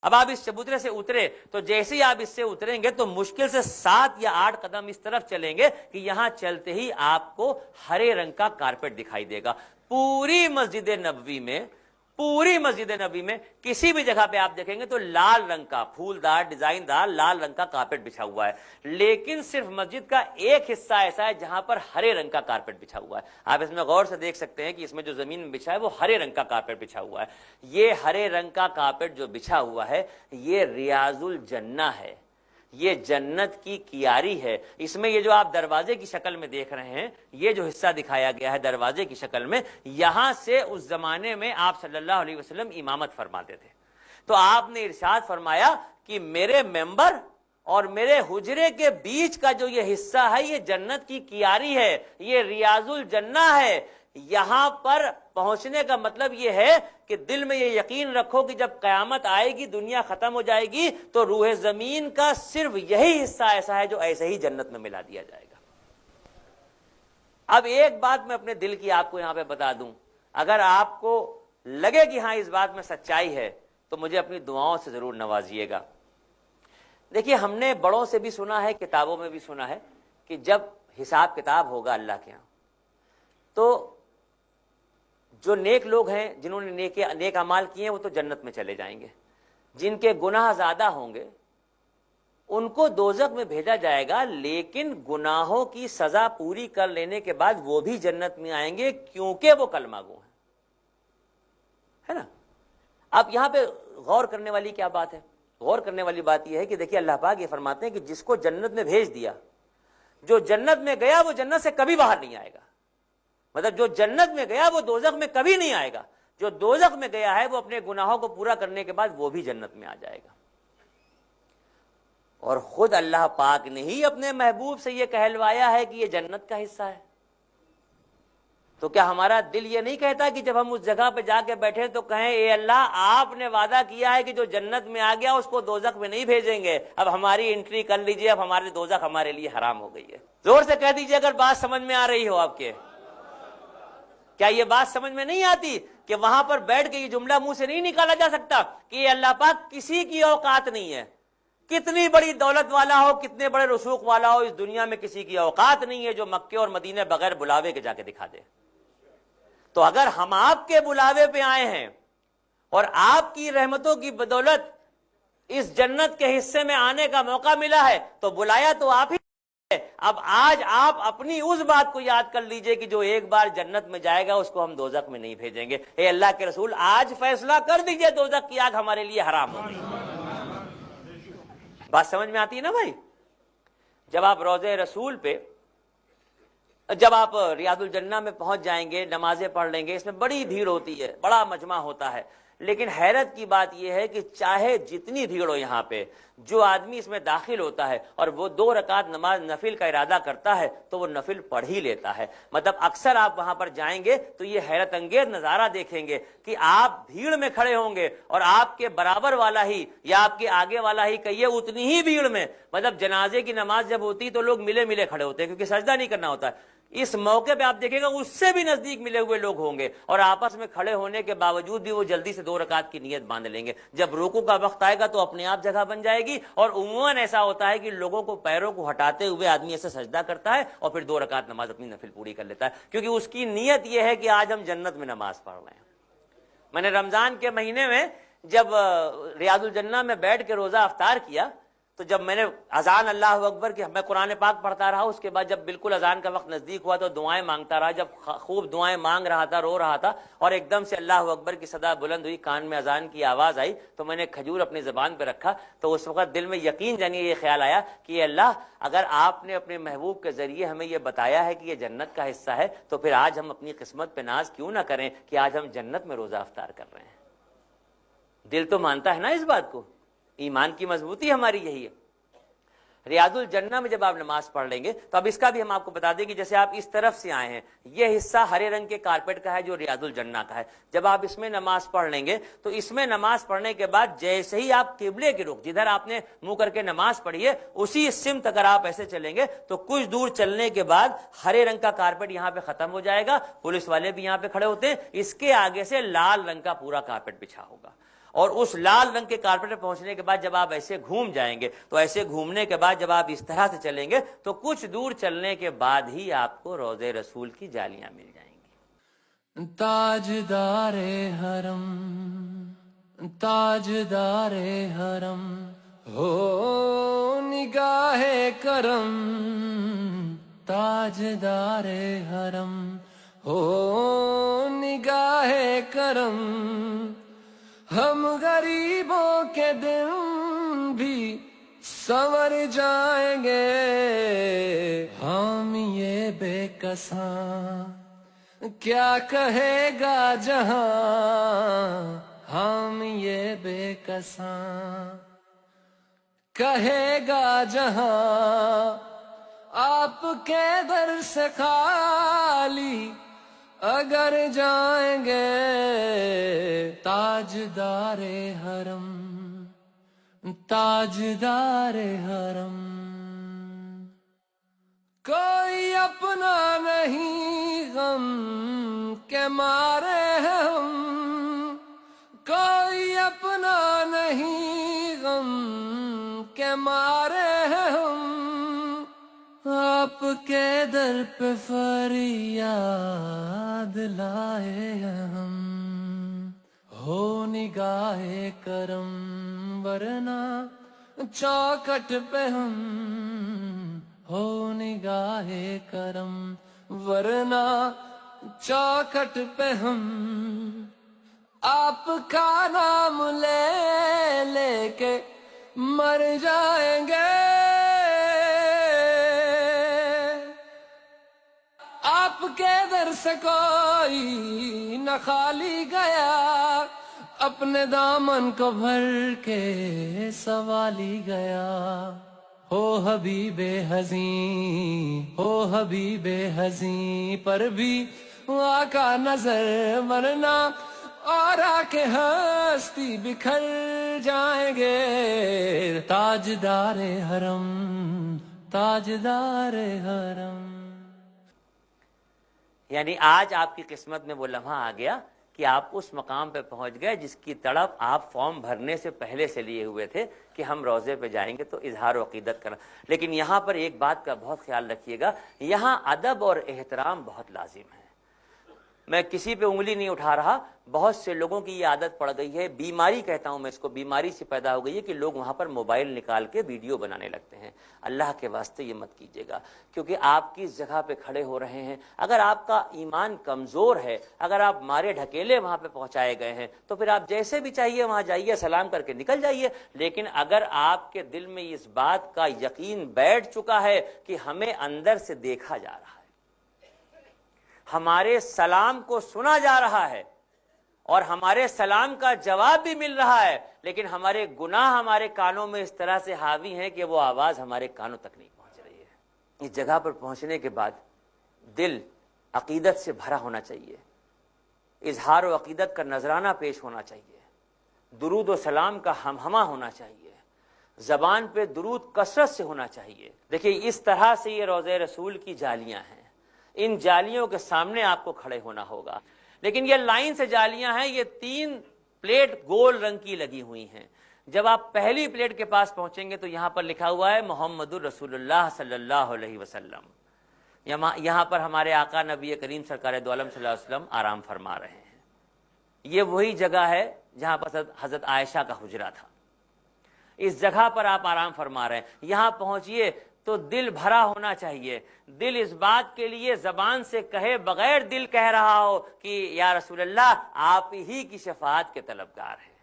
اب آپ اس چبوترے سے اترے تو جیسے ہی آپ اس سے اتریں گے تو مشکل سے 7 یا 8 قدم اس طرف چلیں گے کہ یہاں چلتے ہی آپ کو ہرے رنگ کا کارپیٹ دکھائی دے گا. پوری مسجد نبوی میں کسی بھی جگہ پہ آپ دیکھیں گے تو لال رنگ کا پھولدار ڈیزائن دار لال رنگ کا کارپیٹ بچھا ہوا ہے, لیکن صرف مسجد کا ایک حصہ ایسا ہے جہاں پر ہرے رنگ کا کارپیٹ بچھا ہوا ہے. آپ اس میں غور سے دیکھ سکتے ہیں کہ اس میں جو زمین میں بچھا ہے وہ ہرے رنگ کا کارپیٹ بچھا ہوا ہے. یہ ہرے رنگ کا کارپیٹ جو بچھا ہوا ہے یہ ریاض الجنہ ہے, یہ جنت کی کیاری ہے. اس میں یہ جو آپ دروازے کی شکل میں دیکھ رہے ہیں, یہ جو حصہ دکھایا گیا ہے دروازے کی شکل میں, یہاں سے اس زمانے میں آپ صلی اللہ علیہ وسلم امامت فرماتے تھے. تو آپ نے ارشاد فرمایا کہ میرے ممبر اور میرے حجرے کے بیچ کا جو یہ حصہ ہے یہ جنت کی کیاری ہے, یہ ریاض الجنہ ہے. یہاں پر پہنچنے کا مطلب یہ ہے کہ دل میں یہ یقین رکھو کہ جب قیامت آئے گی, دنیا ختم ہو جائے گی, تو روح زمین کا صرف یہی حصہ ایسا ہے جو ایسے ہی جنت میں ملا دیا جائے گا. اب ایک بات میں اپنے دل کی آپ کو یہاں پہ بتا دوں, اگر آپ کو لگے کہ ہاں اس بات میں سچائی ہے تو مجھے اپنی دعاؤں سے ضرور نوازیے گا. دیکھیے, ہم نے بڑوں سے بھی سنا ہے, کتابوں میں بھی سنا ہے کہ جب حساب کتاب ہوگا اللہ کے ہاں تو جو نیک لوگ ہیں جنہوں نے نیک اعمال کیے ہیں وہ تو جنت میں چلے جائیں گے. جن کے گناہ زیادہ ہوں گے ان کو دوزخ میں بھیجا جائے گا, لیکن گناہوں کی سزا پوری کر لینے کے بعد وہ بھی جنت میں آئیں گے کیونکہ وہ کلمہ گو ہیں, ہے نا. اب یہاں پہ غور کرنے والی کیا بات ہے؟ غور کرنے والی بات یہ ہے کہ دیکھیے اللہ پاک یہ فرماتے ہیں کہ جس کو جنت میں بھیج دیا, جو جنت میں گیا وہ جنت سے کبھی باہر نہیں آئے گا. مطلب جو جنت میں گیا وہ دوزخ میں کبھی نہیں آئے گا, جو دوزخ میں گیا ہے وہ اپنے گناہوں کو پورا کرنے کے بعد وہ بھی جنت میں آ جائے گا. اور خود اللہ پاک نے ہی اپنے محبوب سے یہ کہلوایا ہے کہ یہ جنت کا حصہ ہے. تو کیا ہمارا دل یہ نہیں کہتا کہ جب ہم اس جگہ پہ جا کے بیٹھے تو کہیں اے اللہ آپ نے وعدہ کیا ہے کہ جو جنت میں آ گیا اس کو دوزخ میں نہیں بھیجیں گے, اب ہماری انٹری کر لیجئے, اب ہمارے دوزخ ہمارے لیے حرام ہو گئی ہے. زور سے کہہ دیجئے اگر بات سمجھ میں آ رہی ہو آپ کے. کیا یہ بات سمجھ میں نہیں آتی کہ وہاں پر بیٹھ کے یہ جملہ منہ سے نہیں نکالا جا سکتا کہ یہ اللہ پاک کسی کی اوقات نہیں ہے, کتنی بڑی دولت والا ہو, کتنے بڑے رسوخ والا ہو, اس دنیا میں کسی کی اوقات نہیں ہے جو مکے اور مدینے بغیر بلاوے کے جا کے دکھا دے. تو اگر ہم آپ کے بلاوے پہ آئے ہیں اور آپ کی رحمتوں کی بدولت اس جنت کے حصے میں آنے کا موقع ملا ہے تو بلایا تو آپ ہی. اب آج آپ اپنی اس بات کو یاد کر لیجئے کہ جو ایک بار جنت میں جائے گا اس کو ہم دوزخ میں نہیں بھیجیں گے. اے اللہ کے رسول آج فیصلہ کر دیجئے دوزخ کی آگ ہمارے لیے حرام ہو گئی. بات سمجھ میں آتی ہے نا بھائی؟ جب آپ روضہ رسول پہ, جب آپ ریاض الجنہ میں پہنچ جائیں گے, نمازیں پڑھ لیں گے, اس میں بڑی بھیڑ ہوتی ہے, بڑا مجمع ہوتا ہے, لیکن حیرت کی بات یہ ہے کہ چاہے جتنی بھیڑ ہو یہاں پہ, جو آدمی اس میں داخل ہوتا ہے اور وہ 2 رکعت نماز نفل کا ارادہ کرتا ہے تو وہ نفل پڑھ ہی لیتا ہے. مطلب اکثر آپ وہاں پر جائیں گے تو یہ حیرت انگیز نظارہ دیکھیں گے کہ آپ بھیڑ میں کھڑے ہوں گے اور آپ کے برابر والا ہی یا آپ کے آگے والا ہی کہیے اتنی ہی بھیڑ میں, مطلب جنازے کی نماز جب ہوتی تو لوگ ملے ملے کھڑے ہوتے ہیں کیونکہ سجدہ نہیں کرنا ہوتا ہے. اس موقع پہ آپ دیکھیں گا اس سے بھی نزدیک ملے ہوئے لوگ ہوں گے اور آپس میں کھڑے ہونے کے باوجود بھی وہ جلدی سے 2 رکعت کی نیت باندھ لیں گے. جب رکوع کا وقت آئے گا تو اپنے آپ جگہ بن جائے گی, اور عموماً ایسا ہوتا ہے کہ لوگوں کو پیروں کو ہٹاتے ہوئے آدمی ایسے سجدہ کرتا ہے اور پھر 2 رکعت نماز اپنی نفل پوری کر لیتا ہے, کیونکہ اس کی نیت یہ ہے کہ آج ہم جنت میں نماز پڑھ رہے ہیں. میں نے رمضان کے مہینے میں جب ریاض الجنہ میں بیٹھ کے روزہ افطار کیا تو جب میں نے اذان اللہ اکبر کی میں قرآن پاک پڑھتا رہا, اس کے بعد جب بالکل اذان کا وقت نزدیک ہوا تو دعائیں مانگتا رہا. جب خوب دعائیں مانگ رہا تھا, رو رہا تھا, اور ایک دم سے اللہ اکبر کی صدا بلند ہوئی, کان میں اذان کی آواز آئی تو میں نے کھجور اپنی زبان پہ رکھا. تو اس وقت دل میں یقین جانیے یہ خیال آیا کہ اللہ اگر آپ نے اپنے محبوب کے ذریعے ہمیں یہ بتایا ہے کہ یہ جنت کا حصہ ہے تو پھر آج ہم اپنی قسمت پہ ناز کیوں نہ کریں کہ آج ہم جنت میں روزہ افطار کر رہے ہیں. دل تو مانتا ہے نا اس بات کو, ایمان کی مضبوطی ہماری یہی ہے. ریاض الجنہ میں جب آپ نماز پڑھ لیں گے تو اب اس کا بھی ہم آپ کو بتا دیں کہ جیسے آپ اس طرف سے آئے ہیں, یہ حصہ ہرے رنگ کے کارپیٹ کا ہے جو ریاض الجنہ کا ہے. جب آپ اس میں نماز پڑھ لیں گے تو اس میں نماز پڑھنے کے بعد جیسے ہی آپ قبلے کی رخ, جدھر آپ نے منہ کر کے نماز پڑھی ہے اسی سمت اگر آپ ایسے چلیں گے تو کچھ دور چلنے کے بعد ہرے رنگ کا کارپیٹ یہاں پہ ختم ہو جائے گا. پولیس والے بھی یہاں پہ کھڑے ہوتے ہیں, اس کے آگے سے لال رنگ کا پورا کارپیٹ بچھا ہوگا, اور اس لال رنگ کے کارپیٹ پر پہنچنے کے بعد جب آپ ایسے گھوم جائیں گے تو ایسے گھومنے کے بعد جب آپ اس طرح سے چلیں گے تو کچھ دور چلنے کے بعد ہی آپ کو روضہ رسول کی جالیاں مل جائیں گی. تاجدار حرم، تاجدار حرم، ہو نگاہ کرم، تاجدار حرم، ہو نگاہ کرم. ہم غریبوں کے دن بھی سنور جائیں گے، ہم یہ بے کساں کیا کہے گا جہاں، ہم یہ بے کساں کہے گا جہاں. آپ کے در سے خالی اگر جائیں گے، تاجدار حرم، تاجدار حرم. کوئی اپنا نہیں غم کے مارے ہیں ہم، کوئی اپنا نہیں غم کے مارے ہیں ہم. آپ کے در پہ فریاد لائے ہیں ہم، ہو نگاہ کرم، ورنہ چوکھٹ پہ ہم، ہو نگاہ کرم، ورنہ چوکھٹ پہ ہم. آپ کا نام لے لے کے مر جائیں گے، آپ کے در سے کوئی نہ خالی گیا، اپنے دامن کو بھر کے سوالی گیا. ہو حبیب حزین، ہو حبیب حزین، پر بھی آقا نظر ورنہ اور آ کے ہستی بکھر جائیں گے. تاجدار حرم، تاجدار حرم. یعنی آج آپ کی قسمت میں وہ لمحہ آ گیا کہ آپ اس مقام پہ پہنچ گئے جس کی تڑپ آپ فارم بھرنے سے پہلے سے لیے ہوئے تھے کہ ہم روزے پہ جائیں گے تو اظہار و عقیدت کرنا. لیکن یہاں پر ایک بات کا بہت خیال رکھیے گا، یہاں ادب اور احترام بہت لازم ہے. میں کسی پہ انگلی نہیں اٹھا رہا، بہت سے لوگوں کی یہ عادت پڑ گئی ہے، بیماری کہتا ہوں میں اس کو، بیماری سے پیدا ہو گئی ہے کہ لوگ وہاں پر موبائل نکال کے ویڈیو بنانے لگتے ہیں. اللہ کے واسطے یہ مت کیجیے گا، کیونکہ آپ کس جگہ پہ کھڑے ہو رہے ہیں. اگر آپ کا ایمان کمزور ہے، اگر آپ مارے ڈھکیلے وہاں پہ پہنچائے گئے ہیں تو پھر آپ جیسے بھی چاہیے وہاں جائیے، سلام کر کے نکل جائیے. لیکن اگر آپ کے دل میں اس بات کا یقین بیٹھ چکا ہے کہ ہمیں اندر سے دیکھا جا رہا ہے، ہمارے سلام کو سنا جا رہا ہے اور ہمارے سلام کا جواب بھی مل رہا ہے، لیکن ہمارے گناہ ہمارے کانوں میں اس طرح سے حاوی ہیں کہ وہ آواز ہمارے کانوں تک نہیں پہنچ رہی ہے. اس جگہ پر پہنچنے کے بعد دل عقیدت سے بھرا ہونا چاہیے، اظہار و عقیدت کا نذرانہ پیش ہونا چاہیے، درود و سلام کا ہمہمہ ہونا چاہیے، زبان پہ درود کثرت سے ہونا چاہیے. دیکھیے اس طرح سے یہ روضہ رسول کی جالیاں ہیں، ان جالیوں کے سامنے آپ کو کھڑے ہونا ہوگا. لیکن یہ لائن سے جالیاں ہیں، یہ 3 پلیٹ گول رنگ کی لگی ہوئی ہیں. جب آپ پہلی پلیٹ کے پاس پہنچیں گے تو یہاں پر لکھا ہوا ہے محمد الرسول اللہ صلی اللہ علیہ وسلم. یہاں پر ہمارے آقا نبی کریم سرکار دو عالم صلی اللہ علیہ وسلم آرام فرما رہے ہیں. یہ وہی جگہ ہے جہاں پر حضرت عائشہ کا حجرہ تھا. اس جگہ پر آپ آرام فرما رہے ہیں. یہاں پہنچیے تو دل بھرا ہونا چاہیے، دل اس بات کے لیے زبان سے کہے بغیر دل کہہ رہا ہو کہ یا رسول اللہ آپ ہی کی شفاعت کے طلبگار ہیں.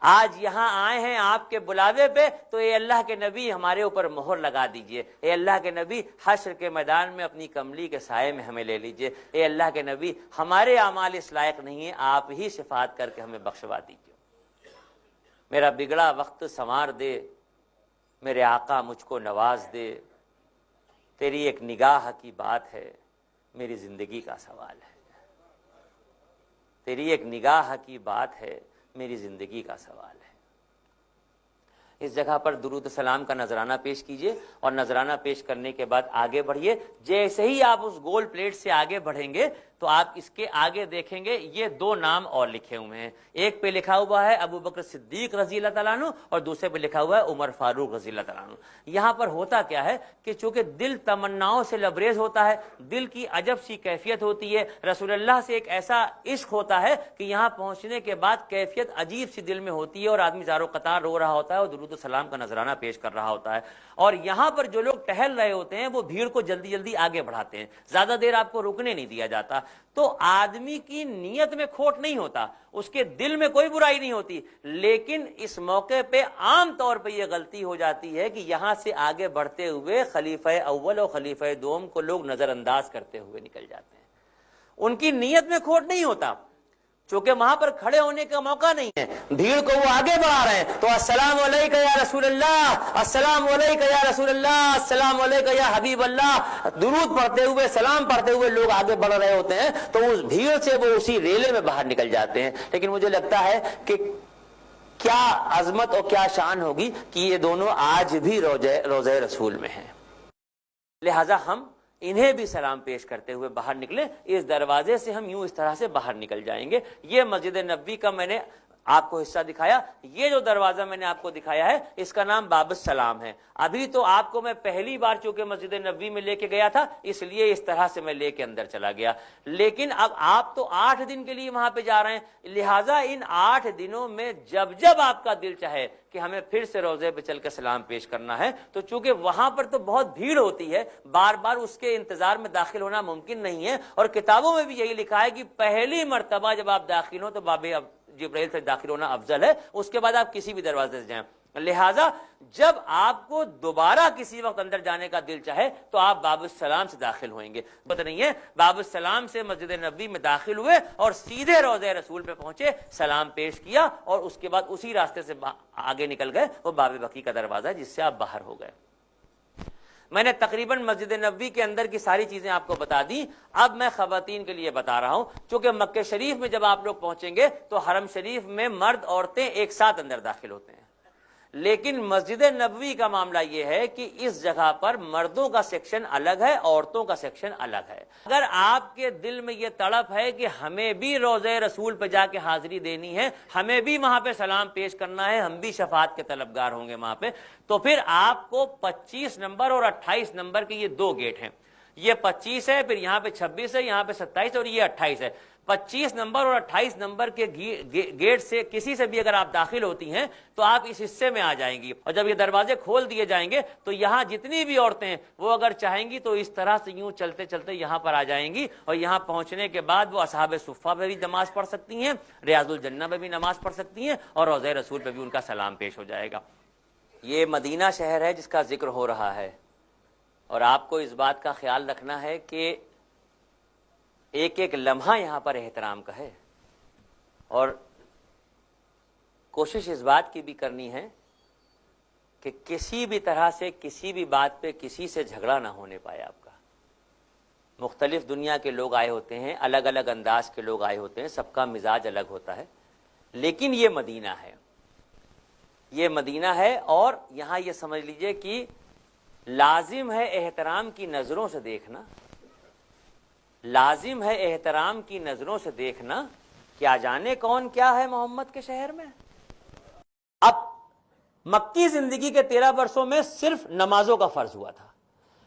آج یہاں آئے ہیں آپ کے بلاوے پہ تو اے اللہ کے نبی ہمارے اوپر مہر لگا دیجئے. اے اللہ کے نبی حشر کے میدان میں اپنی کملی کے سائے میں ہمیں لے لیجئے. اے اللہ کے نبی ہمارے اعمال اس لائق نہیں ہیں، آپ ہی شفاعت کر کے ہمیں بخشوا دیجئے. میرا بگڑا وقت سنوار دے، میرے آقا مجھ کو نواز دے. تیری ایک نگاہ کی بات ہے، میری زندگی کا سوال ہے. تیری ایک نگاہ کی بات ہے، میری زندگی کا سوال ہے. اس جگہ پر درود و سلام کا نذرانہ پیش کیجئے اور نذرانہ پیش کرنے کے بعد آگے بڑھیے. جیسے ہی آپ اس گول پلیٹ سے آگے بڑھیں گے تو آپ اس کے آگے دیکھیں گے یہ دو نام اور لکھے ہوئے ہیں، ایک پہ لکھا ہوا ہے ابو بکر صدیق رضی اللہ تعالیٰ عنہ اور دوسرے پہ لکھا ہوا ہے عمر فاروق رضی اللہ تعالیٰ عنہ۔ یہاں پر ہوتا کیا ہے کہ چونکہ دل تمناؤں سے لبریز ہوتا ہے، دل کی عجب سی کیفیت ہوتی ہے، رسول اللہ سے ایک ایسا عشق ہوتا ہے کہ یہاں پہنچنے کے بعد کیفیت عجیب سی دل میں ہوتی ہے اور آدمی زارو قطار رو رہا ہوتا ہے اور درود و سلام کا نذرانہ پیش کر رہا ہوتا ہے، اور یہاں پر جو لوگ ٹہل رہے ہوتے ہیں وہ بھیڑ کو جلدی جلدی آگے بڑھاتے ہیں، زیادہ دیر آپ کو رکنے نہیں دیا جاتا۔ تو آدمی کی نیت میں کھوٹ نہیں ہوتا، اس کے دل میں کوئی برائی نہیں ہوتی، لیکن اس موقع پہ عام طور پہ یہ غلطی ہو جاتی ہے کہ یہاں سے آگے بڑھتے ہوئے خلیفہ اول اور خلیفہ دوم کو لوگ نظر انداز کرتے ہوئے نکل جاتے ہیں۔ ان کی نیت میں کھوٹ نہیں ہوتا، چونکہ وہاں پر کھڑے ہونے کا موقع نہیں ہے، بھیڑ کو وہ آگے بڑھا رہے ہیں، تو السلام علیکہ یا رسول اللہ، السلام علیکہ یا رسول اللہ، السلام علیکہ یا حبیب اللہ، درود پڑھتے ہوئے سلام پڑھتے ہوئے لوگ آگے بڑھ رہے ہوتے ہیں، تو اس بھیڑ سے وہ اسی ریلے میں باہر نکل جاتے ہیں۔ لیکن مجھے لگتا ہے کہ کیا عظمت اور کیا شان ہوگی کہ یہ دونوں آج بھی روضہ رسول میں ہیں، لہذا ہم انہیں بھی سلام پیش کرتے ہوئے باہر نکلیں۔ اس دروازے سے ہم یوں اس طرح سے باہر نکل جائیں گے۔ یہ مسجد نبوی کا میں نے آپ کو حصہ دکھایا، یہ جو دروازہ میں نے آپ کو دکھایا ہے اس کا نام باب السلام ہے۔ ابھی تو آپ کو میں پہلی بار چونکہ مسجد نبوی میں لے کے گیا تھا اس لیے اس طرح سے میں لے کے اندر چلا گیا، لیکن اب آپ تو 8 دن کے لیے وہاں پہ جا رہے ہیں، لہٰذا ان 8 دنوں میں جب جب آپ کا دل چاہے کہ ہمیں پھر سے روضے پہ چل کے سلام پیش کرنا ہے، تو چونکہ وہاں پر تو بہت بھیڑ ہوتی ہے، بار بار اس کے انتظار میں داخل ہونا ممکن نہیں ہے، اور کتابوں میں بھی یہی لکھا ہے کہ پہلی مرتبہ جب آپ داخل ہوں تو باب جبرائیل سے داخل ہونا افضل ہے، اس کے بعد آپ کسی بھی دروازے سے جائیں۔ لہٰذا جب آپ کو دوبارہ کسی وقت اندر جانے کا دل چاہے تو آپ باب السلام سے داخل ہوئیں گے، پتہ نہیں ہے باب السلام سے مسجد نبوی میں داخل ہوئے اور سیدھے روضہ رسول پہ پہنچے، سلام پیش کیا اور اس کے بعد اسی راستے سے آگے نکل گئے، وہ باب بقیع کا دروازہ ہے جس سے آپ باہر ہو گئے۔ میں نے تقریباً مسجد نبوی کے اندر کی ساری چیزیں آپ کو بتا دی، اب میں خواتین کے لیے بتا رہا ہوں، چونکہ مکہ شریف میں جب آپ لوگ پہنچیں گے تو حرم شریف میں مرد عورتیں ایک ساتھ اندر داخل ہوتے ہیں، لیکن مسجد نبوی کا معاملہ یہ ہے کہ اس جگہ پر مردوں کا سیکشن الگ ہے، عورتوں کا سیکشن الگ ہے۔ اگر آپ کے دل میں یہ تڑپ ہے کہ ہمیں بھی روضہ رسول پہ جا کے حاضری دینی ہے، ہمیں بھی وہاں پہ سلام پیش کرنا ہے، ہم بھی شفاعت کے طلبگار ہوں گے وہاں پہ، تو پھر آپ کو 25 نمبر اور 28 نمبر کے یہ 2 گیٹ ہیں، یہ 25 ہے، پھر یہاں پہ 26 ہے، یہاں پہ 27 اور یہ 28 ہے۔ 25 نمبر اور 28 نمبر کے گیٹ سے کسی سے بھی اگر آپ داخل ہوتی ہیں تو آپ اس حصے میں آ جائیں گی، اور جب یہ دروازے کھول دیے جائیں گے تو یہاں جتنی بھی عورتیں ہیں وہ اگر چاہیں گی تو اس طرح سے یوں چلتے چلتے یہاں پر آ جائیں گی، اور یہاں پہنچنے کے بعد وہ اصحاب صفہ پہ بھی نماز پڑھ سکتی ہیں، ریاض الجنہ پہ بھی نماز پڑھ سکتی ہیں، اور روضہ رسول پہ بھی ان کا سلام پیش ہو جائے گا۔ یہ مدینہ شہر ہے جس کا ذکر ہو رہا ہے، اور آپ کو اس بات کا خیال رکھنا ہے کہ ایک ایک لمحہ یہاں پر احترام کا ہے، اور کوشش اس بات کی بھی کرنی ہے کہ کسی بھی طرح سے کسی بھی بات پہ کسی سے جھگڑا نہ ہونے پائے آپ کا۔ مختلف دنیا کے لوگ آئے ہوتے ہیں، الگ الگ انداز کے لوگ آئے ہوتے ہیں، سب کا مزاج الگ ہوتا ہے، لیکن یہ مدینہ ہے، یہ مدینہ ہے، اور یہاں یہ سمجھ لیجئے کہ لازم ہے احترام کی نظروں سے دیکھنا، لازم ہے احترام کی نظروں سے دیکھنا، کیا جانے کون کیا ہے محمد کے شہر میں۔ اب مکی زندگی کے 13 برسوں میں صرف نمازوں کا فرض ہوا تھا،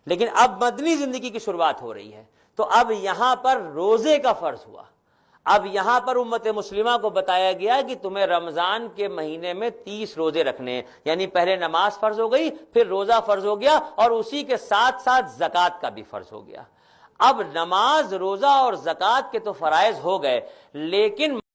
لیکن اب مدنی زندگی کی شروعات ہو رہی ہے، تو اب یہاں پر روزے کا فرض ہوا۔ اب یہاں پر امت مسلمہ کو بتایا گیا کہ تمہیں رمضان کے مہینے میں 30 روزے رکھنے ہیں، یعنی پہلے نماز فرض ہو گئی، پھر روزہ فرض ہو گیا، اور اسی کے ساتھ ساتھ زکوٰۃ کا بھی فرض ہو گیا۔ اب نماز، روزہ اور زکوٰۃ کے تو فرائض ہو گئے، لیکن